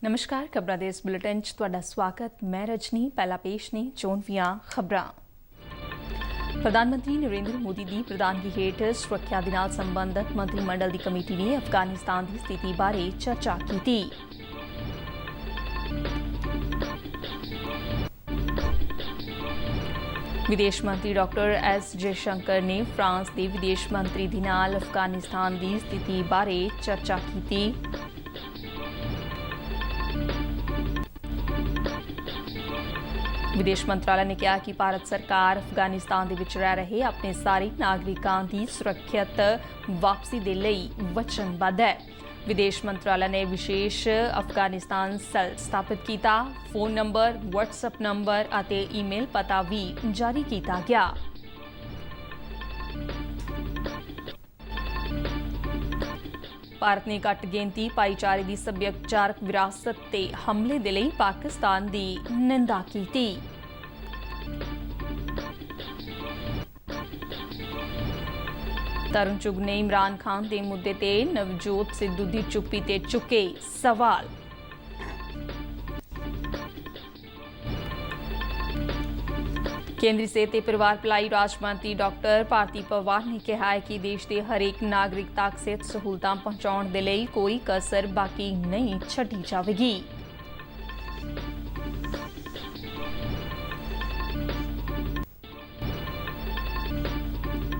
नमस्कार खबरां दे इस बुलेटिन च तुहाडा स्वागत। मैं रजनी। पहला पेश ने चोणवीआं खबरां। प्रधानमंत्री नरेंद्र मोदी की प्रधानगी हेठ सुरक्षा दे नाल संबंधित मंत्रिमंडल की कमेटी ने अफगानिस्तान की स्थिति बारे चर्चा की। विदेश मंत्री डॉक्टर एस जयशंकर ने फ्रांस के विदेश मंत्री दे नाल अफगानिस्तान की स्थिति बारे चर्चा की। विदेश मंत्रालय ने कहा कि भारत सरकार अफगानिस्तान दे विच रह रहे अपने सारे नागरिकों की सुरक्षित वापसी दे लई वचनबद्ध है। विदेश मंत्रालय ने विशेष अफगानिस्तान सेल स्थापित किया। फोन नंबर, व्हाट्सएप नंबर और ईमेल पता भी जारी किया गया। भारत ने घट गिनती भाईचारे की सभ्याचारक विरासत ते हमले दे लई पाकिस्तान की निंदा की। तरुण चुग ने इमरान खान के मुद्दे ते नवजोत सिद्धू की चुप्पी ते चुके सवाल। केंद्रीय सेहत ते परिवार भलाई राज मंत्री डॉक्टर भारती पवार ने कहा है कि देश के हरेक नागरिक तक सेहत सहूलतां पहुंचाउण दे लई कोई कसर बाकी नहीं छड्डी जावेगी।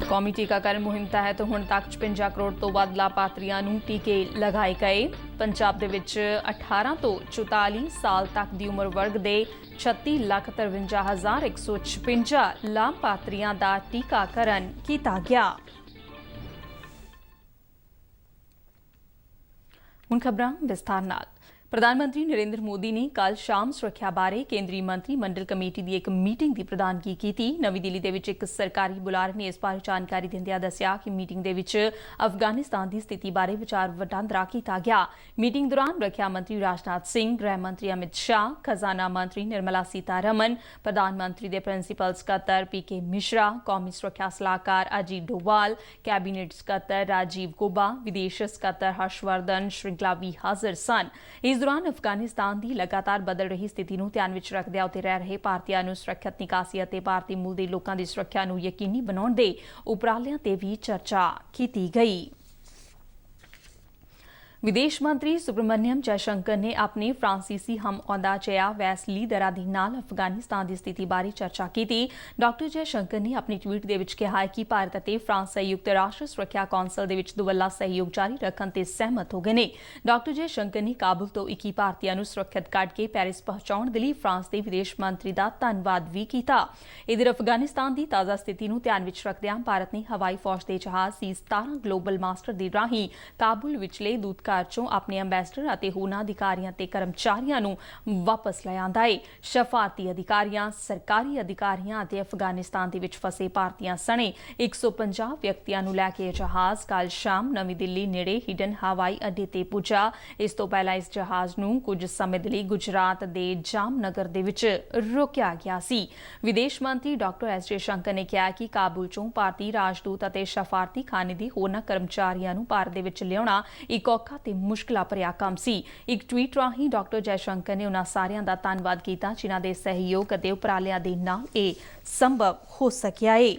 कौमी टीकाकरण मुहिम तहत हुण तक 56 करोड़ तो वध लाभार्थियों नूं टीके लगाए गए। पंजाब दे विच 18 तो 44 साल तक की उम्र वर्ग दे 36,53,156 लाभार्थियों का टीकाकरण किया गया। हुण खबरां विस्तार नाल। प्रधानमंत्री नरेंद्र मोदी ने कल शाम सुरक्षा बारे केंद्रीय मंत्रिमंडल कमेटी की एक मीटिंग की प्रधानगी की। नवी दिल्ली दे विच एक सरकारी बुलारे ने इस बारे जानकारी दिंदिआं दस्सिआ कि मीटिंग दे विच अफगानिस्तान की स्थिति बारे विचार वटांदरा किया गया। मीटिंग दौरान रक्षा मंत्री राजनाथ सिंह, गृह मंत्री अमित शाह, खजाना मंत्री निर्मला सीतारमन, प्रधानमंत्री के प्रिंसीपल सकत्तर पीके मिश्रा, कौमी सुरक्षा सलाहकार अजीत डोवाल, कैबिनेट सकत्तर राजीव गौबा, विदेश सकत्तर हर्षवर्धन श्रृंखला भी हाजिर सन। इस दौरान अफगानिस्तान की लगातार बदल रही स्थिति को ध्यान में रखदे उत्थे रह रहे भारतीयों को सुरक्षित निकासी और भारतीय मूल के लोगों की सुरक्षा को यकीनी बनाने के उपरालियां ते भी चर्चा की गई। विदेश मंत्री सुब्रमण्यम जयशंकर ने अपने फ्रांसीसी हमअहदा जया वैस लीडर दे नाल अफगानिस्तान की स्थिति बारे चर्चा की। डॉक्टर जयशंकर ने अपने ट्वीट दे विच कहा है कि भारत और फ्रांस संयुक्त राष्ट्र सुरक्षा कौंसल दे विच दुवल्ला सहयोग जारी रखने ते सहमत हो गए ने। डॉक्टर जयशंकर ने काबुल तो 21 भारतीयों को सुरक्षित कढ़ के पेरिस पहुंचाने के लिए फ्रांस के विदेश मंत्री का धन्यवाद भी किया। इधर अफगानिस्तान की ताज़ा स्थिति को ध्यान में रखदिआं भारत ने हवाई फौज के जहाज C-17 ग्लोबल मास्टर के राही काबुल विचले दूत चों अपने अंबैसडर और होरनां अधिकारियों ते कर्मचारियों नूं वापस लै आंदा है। शफारती अधिकारियों, सरकारी अधिकारियों और अफगानिस्तान दे विच फसे भारतीयों सने 150 व्यक्तियों नूं लैके जहाज कल शाम नवी दिल्ली नेड़े हिडन हवाई अड्डे ते पुजा। इस तो पहला इस जहाज नूं कुछ समय दे लई गुजरात दे जामनगर दे विच रोकिया गया सी। विदेश मंत्री डॉक्टर एस जयशंकर ने कहा कि काबुल चों भारतीय राजदूत और शफारती खाने दे होरनां कर्मचारियों नूं भारत दे विच लिआउणा इक औखा ते मुश्किल भरिया काम सी। एक ट्वीट राही डॉक्टर जयशंकर ने उन्हां सारियां दा धन्नवाद किया जिन्हां दे सहयोग ते उपरालियां दे नाल इह संभव हो सकिया है।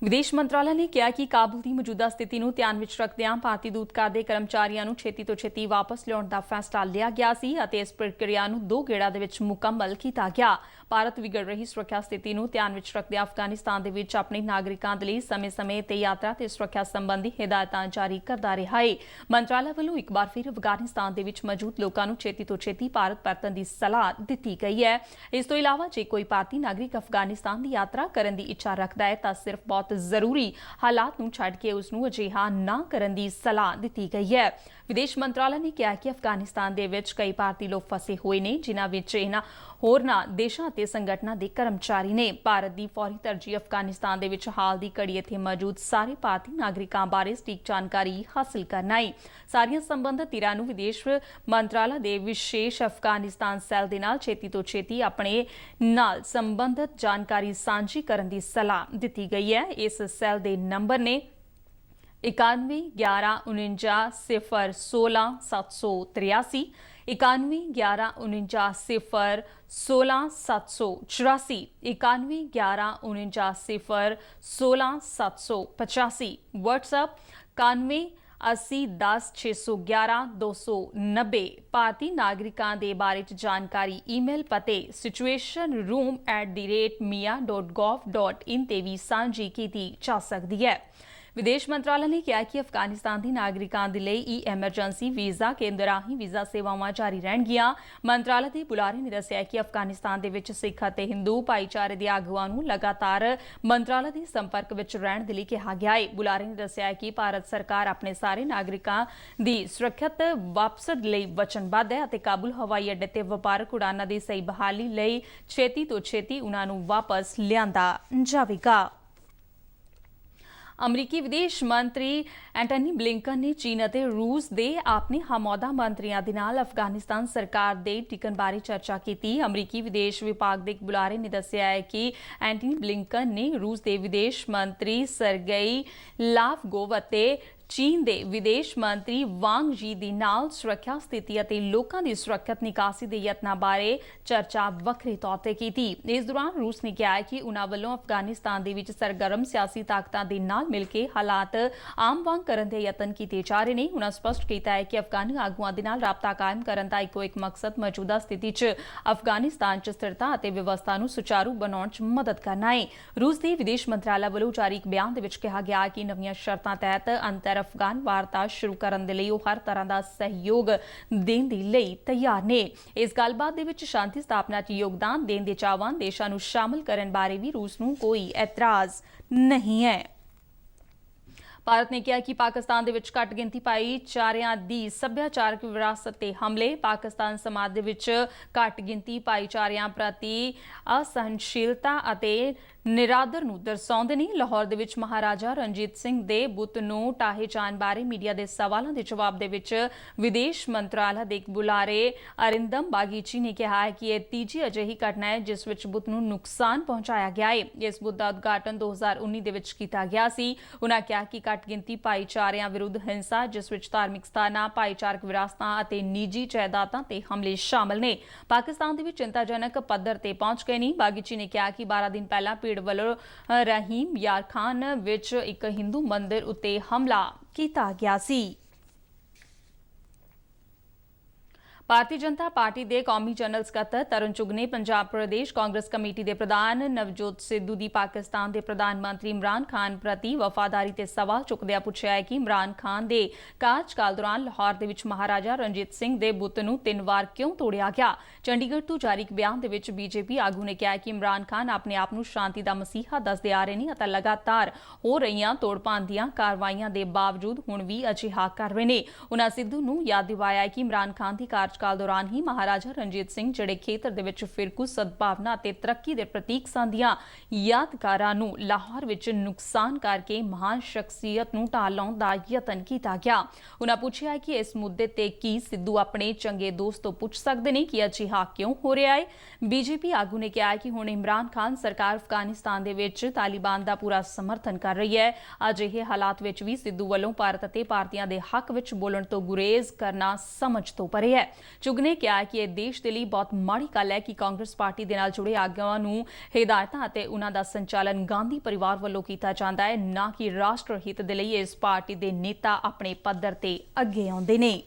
विदेश मंत्रालय ने कहा कि काबुल की मौजूदा स्थिति को ध्यान में रखदिआं भारतीय दूतघर के कर्मचारियों को छेती तो छेती वापस लियाउण का फैसला लिया गया सी अते इस प्रक्रिया को 2 गेड़ा दे विच मुकम्मल किया गया। भारत विगड़ रही सुरक्षा स्थिति को ध्यान में रखदिआं अफगानिस्तान दे विच अपने नागरिकों के लिए समय समय ते यात्रा ते सुरक्षा संबंधी हिदायतां जारी करता रहा है। मंत्रालय वालों एक बार फिर अफगानिस्तान दे विच मौजूद लोगों को छेती तो छेती भारत परतण की सलाह दी गई है। इस तो इलावा जे कोई भारतीय नागरिक अफगानिस्तान की यात्रा करने की इच्छा रखता है तो सिर्फ बहुत जरूरी हालात नूं छड्ड के उसनूं अजिहा ना करन दी सलाह दी गई है। विदेश मंत्रालय ने कहा कि अफगानिस्तान दे विच कई भारतीय लोग फसे हुए ने जिन्हां विच इन्हां होरनां देशां ते संगठनां दे कर्मचारी ने। भारत की फौरी तरजीह अफगानिस्तान दे विच हाल की घड़ी इत्थे मौजूद सारे भारतीय नागरिकों बारे सटीक जानकारी हासिल करना है। सारियां संबंधित धिरां नूं विदेश मंत्रालय के विशेष अफगानिस्तान सैल दे नाल छेती तो छेती अपने नाल संबंधित जानकारी सांझी करन दी सलाह दी गई है। इस सैल दे नंबर ने 91110916 91110916 91110916 WhatsApp 918010611290 ਭਾਰਤੀ ਨਾਗਰਿਕਾਂ ਦੇ ਬਾਰੇ ਜਾਣਕਾਰੀ ਈਮੇਲ ਪਤੇ situationroom@mia.gov.in ਤੇ ਵੀ ਸਾਂਝੀ ਕੀਤੀ ਜਾ ਸਕਦੀ ਹੈ। विदेश मंत्रालय ने कहा कि अफगानिस्तान के नागरिकों के लिए एमरजेंसी वीज़ा केंद्र राही वीज़ा सेवावां जारी रहणगियां। मंत्रालय के बुलारे ने दस्सिया कि अफगानिस्तान दे विच सिख अते हिंदू भाईचारे के आगुआं नूं लगातार मंत्रालय के संपर्क विच रहण दे लई कहा गया है। बुलारे ने दस्सिया कि भारत सरकार अपने सारे नागरिकों की सुरक्षित वापसी लई वचनबद्ध है अते काबुल हवाई अड्डे ते वपारक उड़ानां दी सही बहाली लई छेती तो छेती उन्हां नूं वापस लिआंदा जावेगा। अमरीकी विदेश मंत्री एंटनी ब्लिंकन ने चीन और रूस के अपने हमअहुदा मंत्रियों के नाल अफगानिस्तान सरकार के टिकण बारे चर्चा की। अमरीकी विदेश विभाग के एक बुलारे ने दस्सिया है कि एंटनी ब्लिंकन ने रूस के विदेश मंत्री सरगेई लावरोव और चीन के विदेश मंत्री वांग यी दे नाल सुरक्षा स्थिति और लोगों की सुरक्षित निकासी के यत्नां बारे चर्चा वखरे तौर पर की। इस दौरान रूस ने कहा है कि उन्हां वल्लों अफगानिस्तान दे विच सरगर्म सियासी ताकतां दे नाल मिलकर हालात आम वांग करन दे यतन किए जा रहे हैं। उन्होंने स्पष्ट किया है कि अफगानी आगुआं दे नाल राबता कायम करन दा इक्को एक मकसद मौजूदा स्थिति च अफगानिस्तान च स्थिरता और व्यवस्था नूं सुचारू बनाउण च मदद करना है। रूस के विदेश मंत्रालय वल्लों जारी एक बयान दे विच कहा गया कि नवीं शर्तां तहत अंतर अफगान वार्ता शुरू करने के लिए हर तरह का सहयोग देने के लिए तैयार ने। इस गलबात दे विच शांति स्थापना च योगदान देने के चाहवान देशों को शामिल करने बारे भी रूस को कोई एतराज नहीं है। भारत ने कहा कि पाकिस्तान दे विच घट गिनती भाईचारिਆਂ ਦੀ ਸੱਭਿਆਚਾਰਕ ਵਿਰਾਸਤ ਤੇ ਹਮਲੇ पाकिस्तान समाज दे विच घट गिनती भाईचारिਆਂ प्रति असहनशीलता ਅਤੇ निरादर नूं दर्शाउंदे ने। लाहौर दे विच महाराजा रणजीत सिंह दे बुत नूं ढाहे जाण बारे मीडिया दे सवालों के जवाब दे विच विदेश मंत्रालय दे एक बुलारे अरिंदम बागीची ने कहा है कि यह तीजी अजिही घटना है जिस विच बुत नूं नुकसान पहुंचाया गया है। इस बुत दा उद्घाटन 2019 दे विच कीता गया सी। उन्होंने कहा कि घट गिनती भाईचारिਆਂ विरुद्ध हिंसा जिस विच धार्मिक स्थानां भाईचारक विरासतां अते निजी जायदादां ते हमले शामिल ने पाकिस्तान दे विच चिंताजनक पद्धर ते पहुंच गए ने। बागीची ने कहा कि 12 दिन पहला वल्लों रहीम यार खान विच एक हिंदू मंदिर उत्ते हमला किया गया सी। भारतीय जनता पार्टी के कौमी जनरल सकत्तर तरन चुग ने पंजाब प्रदेश कांग्रेस कमेटी के प्रधान नवजोत सिद्धू की पाकिस्तान के प्रधानमंत्री इमरान खान प्रति वफादारी से सवाल चुकदिया पूछा है कि इमरान खान के कार्यकाल दौरान लाहौर के विच महाराजा रणजीत सिंह के बुत नूं 3 बार क्यों तोड़िया गया। चंडीगढ़ तो जारी एक बयान के विच बीजेपी आगू ने कहा है कि इमरान खान अपने आप नूं शांति का मसीहा दसदे आ रहे हैं और लगातार हो रही तोड़पान दीआं कार्रवाइयां के बावजूद हुण भी अजिहा कर रहे हैं। उन्होंने सिद्धू नूं याद दिवाया है कि इमरान खान की काल दौरान ही महाराजा रणजीत सिंह जिहड़े खेतर दे विच फिरकू सद्भावना ते तरक्की दे प्रतीक संदियां यादगारां नूं लाहौर विच नुकसान करके महान शख्सियत नूं ढाह लाउण दा यतन कीता गया। उन्होंने पूछा है कि इस मुद्दे ते की सिद्धू अपने चंगे दोस्त तो पुछ सकते हैं कि अजिहा क्यों हो रहा है। बीजेपी आगू ने कहा है कि हुण इमरान खान सरकार अफगानिस्तान दे विच तालिबान का पूरा समर्थन कर रही है। अजिहे हालात विच भी सिद्धू वल्लों भारत अते भारतीयां दे हक विच बोलण तो गुरेज करना समझ तो परे है। चुग ने कहा कि यह देश के लिए बहुत माड़ी गल है कि कांग्रेस पार्टी के नाल जुड़े आगुआं नूं हिदायतां अते उन्हां दा संचालन गांधी परिवार वल्लों कीता जांदा है, ना कि राष्ट्र हित दे लई इस पार्टी के नेता अपने पद्धर ते अगे आउंदे ने।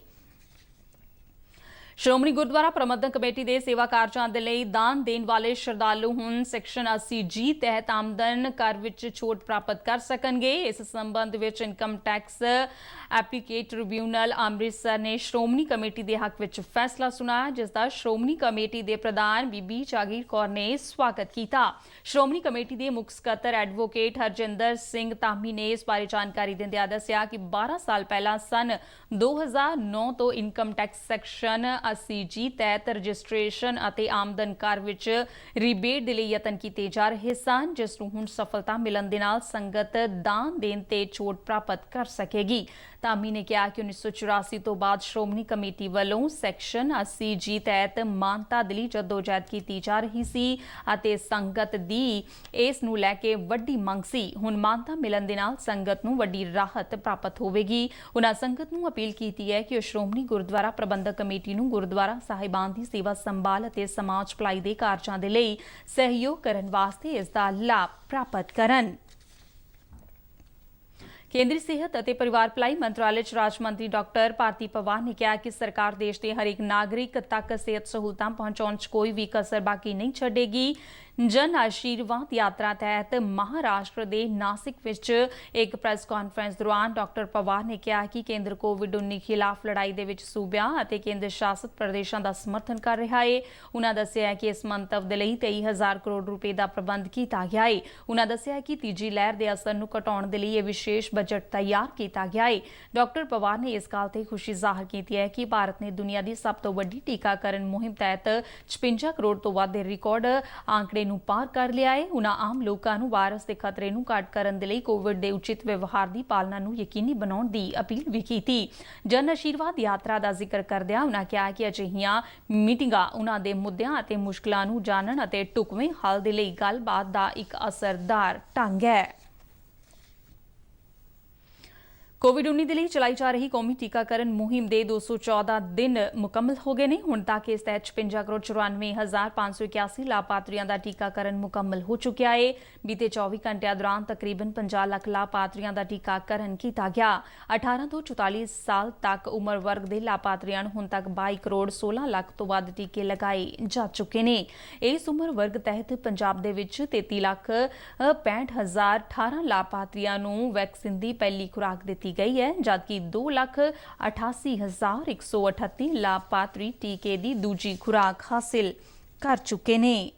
श्रोमणी गुरुद्वारा प्रबंधक कमेटी के सेवा कार्यां दे लई दान देने वाले श्रद्धालु हुण सैक्शन 80G तहत आमदन कर विच छूट प्राप्त कर सकणगे। इस संबंध विच इनकम टैक्स एप्लीकेट ट्रिब्यूनल अमृतसर ने श्रोमणी कमेटी के हक विच फैसला सुनाया, जिसका श्रोमणी कमेटी के प्रधान बीबी जागीर कौर ने स्वागत किया। श्रोमणी कमेटी के मुख सकत्तर एडवोकेट हरजिंदर सिंह धामी ने इस बारे जानकारी दिंदिआं दस्सिया कि 12 साल पहला सन 2009 तो इनकम टैक्स सैक्शन 80G तहत रजिस्ट्रेशन अते आमदन कर विच रिबेट दे लई यतन कीते जा रहे सन, जिस नूं हुण सफलता मिलन दे नाल संगत दान देण ते छूट प्राप्त कर सकेगी। ਧਾਮੀ ਨੇ ਕਿਹਾ ਕਿ 1984 ਤੋਂ ਬਾਅਦ ਸ਼੍ਰੋਮਣੀ ਕਮੇਟੀ ਵੱਲੋਂ ਸੈਕਸ਼ਨ 80G ਤਹਿਤ ਮਾਨਤਾ ਦੇ ਲਈ ਜਦੋਜਹਿਦ ਕੀਤੀ ਜਾ ਰਹੀ ਸੀ ਅਤੇ ਸੰਗਤ ਦੀ ਇਸ ਨੂੰ ਲੈ ਕੇ ਵੱਡੀ ਮੰਗ ਸੀ। ਹੁਣ ਮਾਨਤਾ ਮਿਲਣ ਦੇ ਨਾਲ ਸੰਗਤ ਨੂੰ ਵੱਡੀ ਰਾਹਤ ਪ੍ਰਾਪਤ ਹੋਵੇਗੀ। ਉਹਨਾਂ ਸੰਗਤ ਨੂੰ ਅਪੀਲ ਕੀਤੀ ਹੈ ਕਿ ਉਹ ਸ਼੍ਰੋਮਣੀ ਗੁਰਦੁਆਰਾ ਪ੍ਰਬੰਧਕ ਕਮੇਟੀ ਨੂੰ ਗੁਰਦੁਆਰਾ ਸਾਹਿਬਾਨ ਦੀ ਸੇਵਾ ਸੰਭਾਲ ਅਤੇ ਸਮਾਜ ਭਲਾਈ ਦੇ ਕਾਰਜਾਂ ਦੇ ਲਈ ਸਹਿਯੋਗ ਕਰਨ ਵਾਸਤੇ ਇਸ ਦਾ ਲਾਭ ਪ੍ਰਾਪਤ ਕਰਨ। ਕੇਂਦਰੀ ਸਿਹਤ ਅਤੇ ਪਰਿਵਾਰ ਭਲਾਈ ਮੰਤਰਾਲੇ 'ਚ ਰਾਜ ਮੰਤਰੀ ਡਾਕਟਰ ਭਾਰਤੀ ਪਵਾਰ ਨੇ ਕਿਹਾ ਕਿ ਸਰਕਾਰ ਦੇਸ਼ ਦੇ ਹਰੇਕ ਨਾਗਰਿਕ ਤੱਕ ਸਿਹਤ ਸਹੂਲਤਾਂ ਪਹੁੰਚਾਉਣ 'ਚ ਕੋਈ ਵੀ ਕਸਰ ਬਾਕੀ ਨਹੀਂ ਛੱਡੇਗੀ। ਜਨ ਆਸ਼ੀਰਵਾਦ ਯਾਤਰਾ ਤਹਿਤ ਮਹਾਰਾਸ਼ਟਰ ਦੇ ਨਾਸਿਕ ਵਿੱਚ ਇੱਕ ਪ੍ਰੈਸ ਕਾਨਫਰੰਸ ਦੌਰਾਨ ਡਾਕਟਰ ਪਵਾਰ ਨੇ ਕਿਹਾ ਕਿ ਕੇਂਦਰ ਕੋਵਿਡ-19 ਖਿਲਾਫ ਲੜਾਈ ਦੇ ਵਿੱਚ ਸੂਬਿਆਂ ਅਤੇ ਕੇਂਦਰ ਸ਼ਾਸਿਤ ਪ੍ਰਦੇਸ਼ਾਂ ਦਾ ਸਮਰਥਨ ਕਰ ਰਿਹਾ ਹੈ। ਉਨ੍ਹਾਂ ਦੱਸਿਆ ਕਿ ਇਸ ਮੰਤਵ ਦੇ ਲਈ 23,000 ਕਰੋੜ ਰੁਪਏ ਦਾ ਪ੍ਰਬੰਧ ਕੀਤਾ ਗਿਆ ਹੈ। ਉਨ੍ਹਾਂ ਦੱਸਿਆ ਕਿ ਤੀਜੀ ਲਹਿਰ ਦੇ ਅਸਰ ਨੂੰ ਘਟਾਉਣ ਦੇ ਲਈ ਇਹ ਵਿਸ਼ੇਸ਼ ਬਜਟ ਤਿਆਰ ਕੀਤਾ ਗਿਆ ਹੈ। ਡਾਕਟਰ ਪਵਾਰ ਨੇ ਇਸ ਗੱਲ ਤੇ ਖੁਸ਼ੀ ਜ਼ਾਹਰ ਕੀਤੀ ਹੈ ਕਿ ਭਾਰਤ ਨੇ ਦੁਨੀਆ ਦੀ ਸਭ ਤੋਂ ਵੱਡੀ ਟੀਕਾਕਰਨ ਮੁਹਿੰਮ ਤਹਿਤ 56 ਕਰੋੜ ਤੋਂ ਵੱਧ ਦੇ ਰਿਕਾਰਡ ਆંકੜੇ ਨੂੰ ਪਾਰ ਕਰ ਲਿਆ ਹੈ। ਉਨ੍ਹਾਂ ਆਮ ਲੋਕਾਂ ਨੂੰ ਵਾਇਰਸ ਦੇ ਖਤਰੇ ਨੂੰ ਘੱਟ ਕਰਨ ਦੇ ਲਈ ਕੋਵਿਡ ਦੇ ਉਚਿਤ ਵਿਵਹਾਰ ਦੀ ਪਾਲਣਾ ਨੂੰ ਯਕੀਨੀ ਬਣਾਉਣ ਦੀ ਅਪੀਲ ਵੀ ਕੀਤੀ। ਜਨ ਆਸ਼ੀਰਵਾਦ ਯਾਤਰਾ ਦਾ ਜ਼ਿਕਰ ਕਰਦਿਆਂ ਉਨ੍ਹਾਂ ਕਿਹਾ ਕਿ ਅਜਿਹੀਆਂ ਮੀਟਿੰਗਾਂ ਉਨ੍ਹਾਂ ਦੇ ਮੁੱਦਿਆਂ ਅਤੇ ਮੁਸ਼ਕਲਾਂ ਨੂੰ ਜਾਣਨ ਅਤੇ ਢੁਕਵੇਂ ਹੱਲ ਦੇ ਲਈ ਗੱਲਬਾਤ ਦਾ ਇੱਕ ਅਸਰਦਾਰ ਢੰਗ ਹੈ। ਕੋਵਿਡ-19 ਦੇ ਲਈ ਚਲਾਈ ਜਾ ਰਹੀ ਕੌਮੀ ਟੀਕਾਕਰਨ ਮੁਹਿੰਮ ਦੇ 214 ਦਿਨ ਮੁਕੰਮਲ ਹੋ ਗਏ ਨੇ। ਹੁਣ ਤੱਕ ਇਸ ਤਹਿਤ 56 ਕਰੋੜ 94,581 ਲਾਭਪਾਤਰੀਆਂ ਦਾ ਟੀਕਾਕਰਨ ਮੁਕੰਮਲ ਹੋ ਚੁੱਕਿਆ ਹੈ। ਬੀਤੇ 24 ਘੰਟਿਆਂ ਦੌਰਾਨ ਤਕਰੀਬਨ 50 ਲੱਖ ਲਾਭਪਾਤਰੀਆਂ ਦਾ ਟੀਕਾਕਰਨ ਕੀਤਾ ਗਿਆ। 18 ਤੋਂ 44 ਸਾਲ ਤੱਕ ਉਮਰ ਵਰਗ ਦੇ ਲਾਭਪਾਤਰੀਆਂ ਨੂੰ ਹੁਣ ਤੱਕ 22 ਕਰੋੜ 16 ਲੱਖ ਤੋਂ ਵੱਧ ਟੀਕੇ ਲਗਾਏ ਜਾ ਚੁੱਕੇ ਨੇ। ਇਸ ਉਮਰ ਵਰਗ ਤਹਿਤ ਪੰਜਾਬ ਦੇ ਵਿੱਚ 33 ਲੱਖ 65,018 ਲਾਭਪਾਤਰੀਆਂ ਨੂੰ ਵੈਕਸੀਨ ਦੀ ਪਹਿਲੀ ਖੁਰਾਕ ਦਿੱਤੀ ਗਈ ਹੈ, ਜਦਕਿ 2,88,138 ਲਾਭਪਾਤਰੀ ਟੀਕੇ ਦੀ ਦੂਜੀ ਖੁਰਾਕ ਹਾਸਿਲ ਕਰ ਚੁੱਕੇ ਨੇ।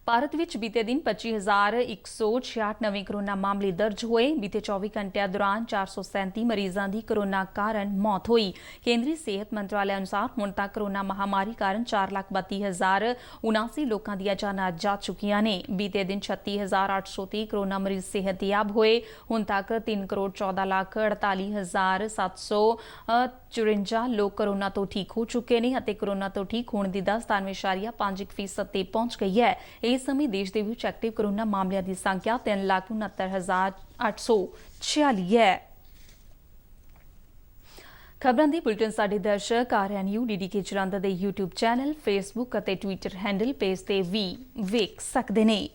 ਭਾਰਤ ਵਿੱਚ ਬੀਤੇ ਦਿਨ 25,166 ਨਵੇਂ ਕੋਰੋਨਾ ਮਾਮਲੇ ਦਰਜ ਹੋਏ। ਬੀਤੇ 24 ਘੰਟਿਆਂ ਦੌਰਾਨ 437 ਮਰੀਜ਼ਾਂ ਦੀ ਕੋਰੋਨਾ ਕਾਰਨ ਮੌਤ ਹੋਈ। ਕੇਂਦਰੀ ਸਿਹਤ ਮੰਤਰਾਲੇ ਅਨੁਸਾਰ ਹੁਣ ਤੱਕ ਕੋਰੋਨਾ ਮਹਾਮਾਰੀ ਕਾਰਨ 4,32,079 ਲੋਕਾਂ ਦੀਆਂ ਜਾਨਾਂ ਜਾ ਚੁੱਕੀਆਂ ਨੇ। ਬੀਤੇ ਦਿਨ 36,830 ਕੋਰੋਨਾ ਮਰੀਜ਼ ਸਿਹਤਯਾਬ ਹੋਏ। ਹੁਣ ਤੱਕ 3 ਕਰੋੜ 14 ਲੱਖ 48,754 ਲੋਕ ਕੋਰੋਨਾ ਤੋਂ ਠੀਕ ਹੋ ਚੁੱਕੇ ਨੇ ਅਤੇ ਕੋਰੋਨਾ ਤੋਂ ਠੀਕ ਹੋਣ ਦੀ ਦਰ 97.5% ਤੇ ਪਹੁੰਚ ਗਈ ਹੈ। ਇਸ ਸਮੇਂ ਦੇਸ਼ ਦੇ ਵਿੱਚ ਐਕਟਿਵ ਕੋਰੋਨਾ ਮਾਮਲਿਆਂ ਦੀ ਸੰਖਿਆ 3,69,846 ਹੈ। ਖਬਰਾਂ ਦੇ ਬੁਲਟਨ ਸਾਡੇ ਦਰਸ਼ਕ RNU DDK ਜਲੰਧਰ ਦੇ YouTube ਚੈਨਲ, Facebook ਅਤੇ Twitter ਹੈਂਡਲ ਪੇਜ ਤੇ ਵੀ ਵੇਖ ਸਕਦੇ ਨੇ।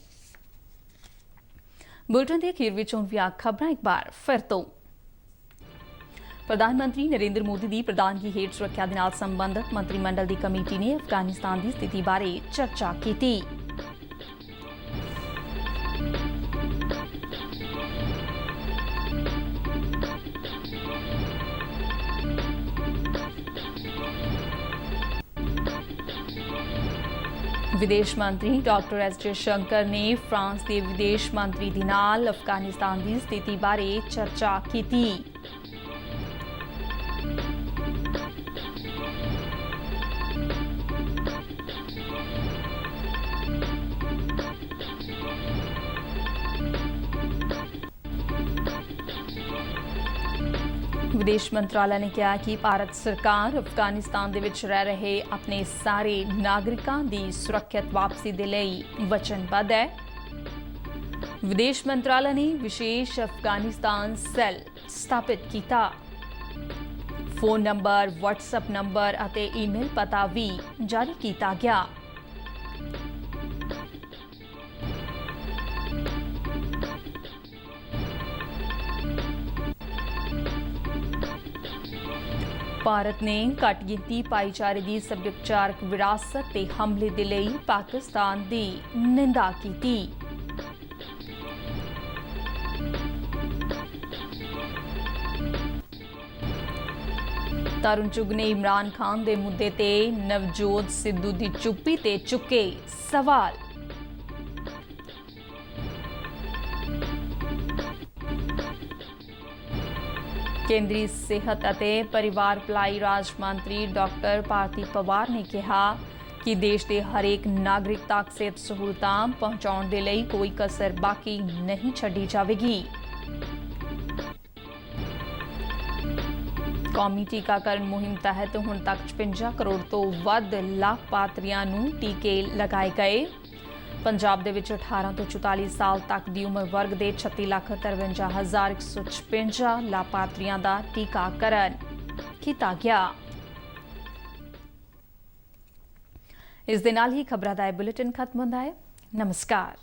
ਬੁਲਟਨ ਦੇ ਅਖੀਰ ਵਿੱਚ ਹੁਣ ਵੀ ਖਬਰਾਂ ਇੱਕ ਵਾਰ ਫਿਰ ਤੋਂ। ਪ੍ਰਧਾਨ ਮੰਤਰੀ ਨਰਿੰਦਰ ਮੋਦੀ ਦੀ ਪ੍ਰਧਾਨਗੀ ਹੇਠ ਸੁਰੱਖਿਆ ਦੇ ਨਾਲ ਸੰਬੰਧਿਤ ਮੰਤਰੀ ਮੰਡਲ ਦੀ ਕਮੇਟੀ ਨੇ ਅਫਗਾਨਿਸਤਾਨ ਦੀ ਸਥਿਤੀ ਬਾਰੇ ਚਰਚਾ ਕੀਤੀ। विदेश मंत्री डॉक्टर एस जयशंकर ने फ्रांस के विदेश मंत्री दे नाल अफगानिस्तान की स्थिति बारे चर्चा की। विदेश मंत्रालय ने कहा कि भारत सरकार अफगानिस्तान दे विच रह रहे अपने सारे नागरिकों की सुरक्षित वापसी दे लई वचनबद्ध है। विदेश मंत्रालय ने विशेष अफगानिस्तान सैल स्थापित किया। फोन नंबर, व्हाट्सएप नंबर और ईमेल पता भी जारी किया गया। ਭਾਰਤ ਨੇ ਘੱਟ ਗਿਣਤੀ ਭਾਈਚਾਰੇ ਦੀ ਸੱਭਿਆਚਾਰਕ ਵਿਰਾਸਤ ਤੇ ਹਮਲੇ ਦੇ ਲਈ ਪਾਕਿਸਤਾਨ ਦੀ ਨਿੰਦਾ ਕੀਤੀ। ਤਰੁਣ ਚੁੱਗ ਨੇ ਇਮਰਾਨ ਖਾਨ ਦੇ ਮੁੱਦੇ ਤੇ ਨਵਜੋਤ ਸਿੱਧੂ ਦੀ ਚੁੱਪੀ ਤੇ ਚੁੱਕੇ ਸਵਾਲ। केंद्रीय सेहत ਅਤੇ परिवार भलाई राज मंत्री डॉक्टर भारती पवार ने कहा कि देश के हरेक नागरिक तक सेहत सहूलतां पहुंचाउण दे लई कोई कसर बाकी नहीं छड्डी जावेगी। ਕੌਮੀ ਟੀਕਾਕਰਨ ਮੁਹਿੰਮ ਤਹਿਤ ਹੁਣ ਤੱਕ 56 ਕਰੋੜ ਤੋਂ ਵੱਧ ਲਾਭਪਾਤਰੀਆਂ ਨੂੰ ਟੀਕੇ ਲਗਾਏ ਗਏ। ਪੰਜਾਬ ਦੇ ਵਿੱਚ 18 ਤੋਂ 44 ਸਾਲ ਤੱਕ ਦੀ ਉਮਰ ਵਰਗ ਦੇ 36,53,156 ਲਾਭਪਾਤਰੀਆਂ ਦਾ ਟੀਕਾਕਰਨ ਕੀਤਾ ਗਿਆ। ਇਸ ਦੇ ਨਾਲ ਹੀ ਖਬਰਾਂ ਦਾ ਇਹ ਬੁਲੇਟਿਨ ਖਤਮ ਹੁੰਦਾ ਹੈ। ਨਮਸਕਾਰ।